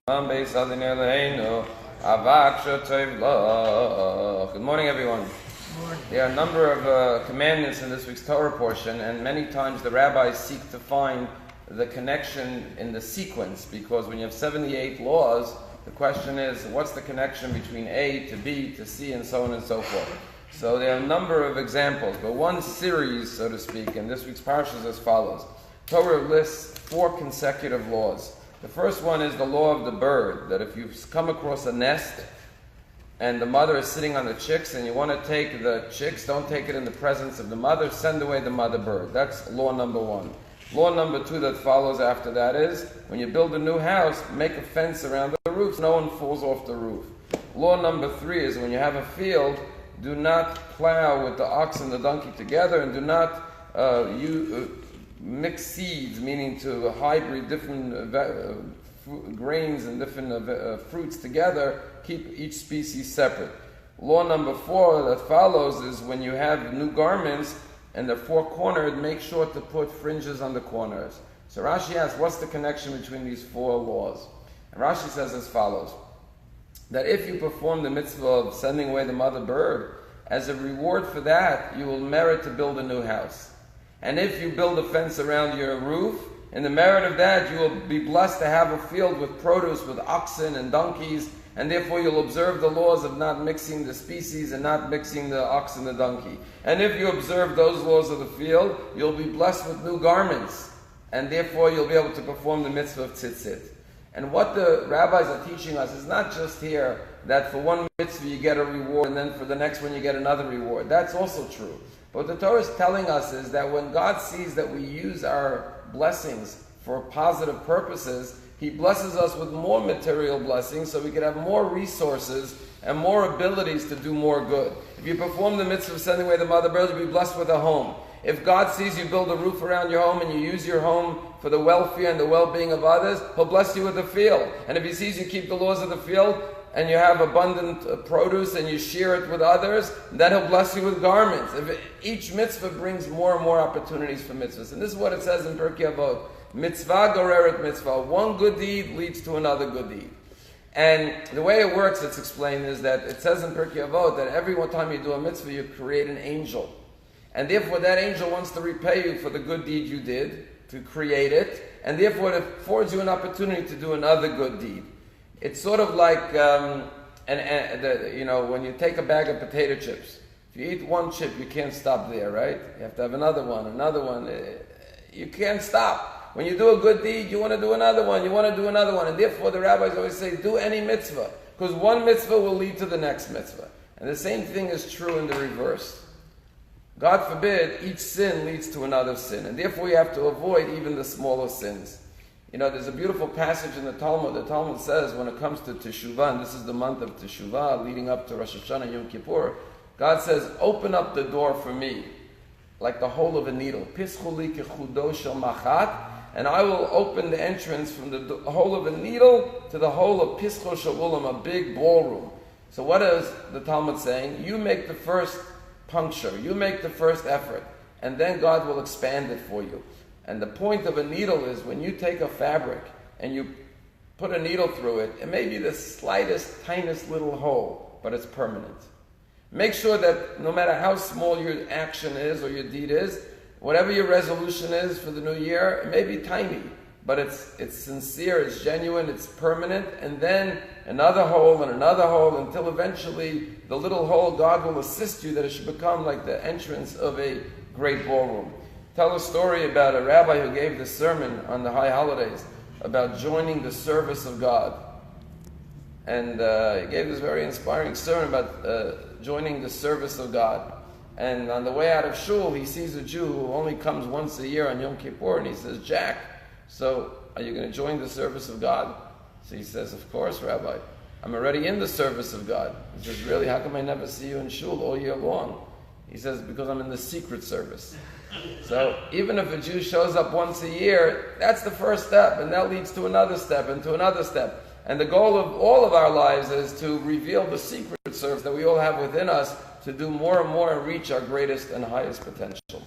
Good morning, everyone. There are a number of commandments in this week's Torah portion, and many times the rabbis seek to find the connection in the sequence, because when you have 78 laws, the question is, what's the connection between A to B to C and so on and so forth? So there are a number of examples, but one series, so to speak, in this week's parsha is as follows. Torah lists 4 consecutive laws. The first one is the law of the bird, that if you come across a nest and the mother is sitting on the chicks and you want to take the chicks, don't take it in the presence of the mother, send away the mother bird. That's law number 1. Law number 2 that follows after that is, when you build a new house, make a fence around the roof so no one falls off the roof. Law number 3 is, when you have a field, do not plow with the ox and the donkey together, and do not mix seeds, meaning to hybrid different grains and different fruits together. Keep each species separate. Law number 4 that follows is, when you have new garments and they're 4-cornered, make sure to put fringes on the corners. So Rashi asks, what's the connection between these 4 laws? And Rashi says as follows, that if you perform the mitzvah of sending away the mother bird, as a reward for that, you will merit to build a new house. And if you build a fence around your roof, in the merit of that, you will be blessed to have a field with produce, with oxen and donkeys, and therefore you'll observe the laws of not mixing the species and not mixing the ox and the donkey. And if you observe those laws of the field, you'll be blessed with new garments, and therefore you'll be able to perform the mitzvah of tzitzit. And what the rabbis are teaching us is not just here that for one mitzvah you get a reward and then for the next one you get another reward. That's also true. But what the Torah is telling us is that when God sees that we use our blessings for positive purposes, He blesses us with more material blessings so we can have more resources and more abilities to do more good. If you perform the mitzvah of sending away the mother bird, you'll be blessed with a home. If God sees you build a roof around your home and you use your home for the welfare and the well-being of others, He'll bless you with a field. And if He sees you keep the laws of the field and you have abundant produce and you share it with others, then He'll bless you with garments. Each mitzvah brings more and more opportunities for mitzvahs. And this is what it says in Pirkei Avot. Mitzvah goreret mitzvah. One good deed leads to another good deed. And the way it works, it's explained, is that it says in Pirkei Avot that every one time you do a mitzvah, you create an angel. And therefore that angel wants to repay you for the good deed you did, to create it, and therefore it affords you an opportunity to do another good deed. It's sort of like, when you take a bag of potato chips. If you eat one chip, you can't stop there, right? You have to have another one. You can't stop. When you do a good deed, you want to do another one. And therefore the rabbis always say, do any mitzvah. Because one mitzvah will lead to the next mitzvah. And the same thing is true in the reverse. God forbid, each sin leads to another sin. And therefore you have to avoid even the smaller sins. There's a beautiful passage in the Talmud. The Talmud says when it comes to Teshuvah, and this is the month of Teshuvah, leading up to Rosh Hashanah and Yom Kippur, God says, open up the door for me, like the hole of a needle. Pischuli kechudo shel machat, and I will open the entrance from the hole of a needle to the hole of Pischo shel ulam, a big ballroom. So what is the Talmud saying? You make the first puncture, you make the first effort, and then God will expand it for you. And the point of a needle is when you take a fabric and you put a needle through it, it may be the slightest, tiniest little hole, but it's permanent. Make sure that no matter how small your action is or your deed is, whatever your resolution is for the new year, it may be tiny, but it's sincere, it's genuine, it's permanent, and then another hole until eventually the little hole, God will assist you that it should become like the entrance of a great ballroom. Tell a story about a rabbi who gave this sermon on the high holidays about joining the service of God. And he gave this very inspiring sermon about joining the service of God. And on the way out of shul, he sees a Jew who only comes once a year on Yom Kippur, and he says, Jack, so are you going to join the service of God? So he says, of course, Rabbi. I'm already in the service of God. He says, really? How come I never see you in shul all year long? He says, because I'm in the secret service. So even if a Jew shows up once a year, that's the first step, and that leads to another step and to another step. And the goal of all of our lives is to reveal the secret service that we all have within us to do more and more and reach our greatest and highest potential.